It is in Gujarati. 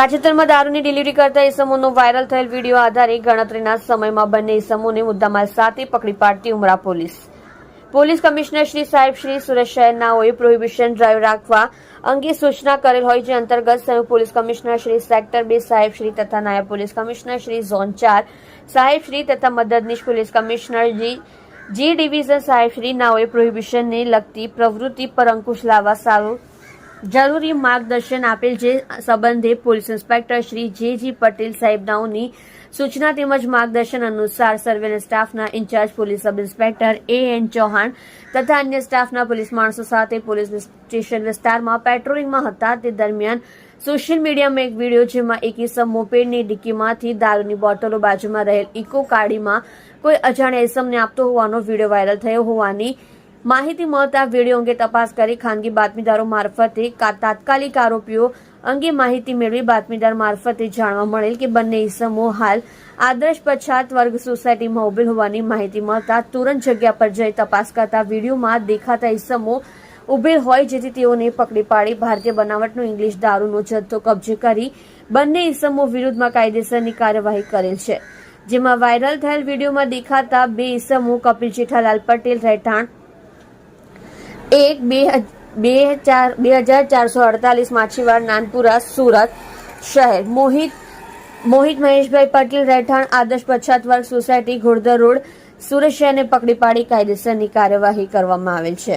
તાજેતરમાં દારૂની ડિલિવરી કરતા ઇસમોનો વાયરલ થયેલ વિડીયો આધારે ગણતરીના સમયમાં બંને ઇસમોને મુદ્દામાલ સાથે પકડી પાડતી ઉમરા પોલીસ કમિશનર શ્રી સાહેબ શ્રી સુરત શહેરનાઓએ પ્રોહિબિશન ડ્રાઈવ રાખવા અંગે સૂચના કરેલ હોય, જે અંતર્ગત સંયુક્ત પોલીસ કમિશનર શ્રી સેક્ટર 2 સાહેબ શ્રી તથા નાયબ પોલીસ કમિશનર શ્રી ઝોન 4 સાહેબ શ્રી તથા મદદનીશ પોલીસ કમિશનર જી ડિવિઝન સાહેબ શ્રી નાઓએ પ્રોહિબિશનને લગતી પ્રવૃત્તિ પર અંકુશ લાવવા સારું જરૂરી માર્ગદર્શન આપેલ, જે સંબંધે પોલીસ ઇન્સ્પેક્ટર શ્રી જે પટેલ સાહેબનાઓની સૂચના તેમજ માર્ગદર્શન અનુસાર સર્વેલન્સ સ્ટાફના incharge police sub inspector N Chauhan તથા અન્ય સ્ટાફના પોલીસ માણસો સાથે પોલીસ સ્ટેશન વિસ્તારમાં પેટ્રોલિંગમાં હતા. તે દરમિયાન સોશિયલ મીડિયામાં એક વિડીયો, જેમાં એક ઇસમ મોપેડની ડિક્કીમાંથી દારૂની બોટલો બાજુમાં રહેલ ઇકો ગાડીમાં કોઈ અજાણ્યા ઇસમને આપતો હોવાનો વિડીયો વાયરલ થયો હોવાની માહિતી મળતા વિડીયો અંગે તપાસ કરી ખાનગી બાતમીદારો મારફતે તાત્કાલિક આરોપીઓ અંગે માહિતી મેળવી બાતમીદાર મારફતે જાણવા મળેલ કે બંને ઇસમો હાલ આદર્શ પછાત વર્ગ સોસાયટીમાં ઉભેલ હોવાની માહિતી મળતા તુરંત જગ્યા પર જઈ તપાસ કરતા વિડીયોમાં દેખાતા ઇસમો ઉભેલ હોય, જેથી તેઓને પકડી પાડી ભારતીય બનાવટનો ઇંગ્લિશ દારૂનો જથ્થો કબજે કરી બંને ઇસમો વિરુદ્ધમાં કાયદેસરની કાર્યવાહી કરેલ છે. જેમાં વાયરલ થયેલ વિડીયોમાં દેખાતા બે ઇસમો કપિલ જેઠાલાલ પટેલ રહેઠાણ 2448 માછીવાડ નાનપુરા સુરત શહેર, મોહિત મહેશભાઈ પટેલ રહેઠાણ આદર્શ પછાત વર્ગ સોસાયટી ઘોડદર રોડ સુરત શહેરને પકડી પાડી કાયદેસરની કાર્યવાહી કરવામાં આવેલ છે.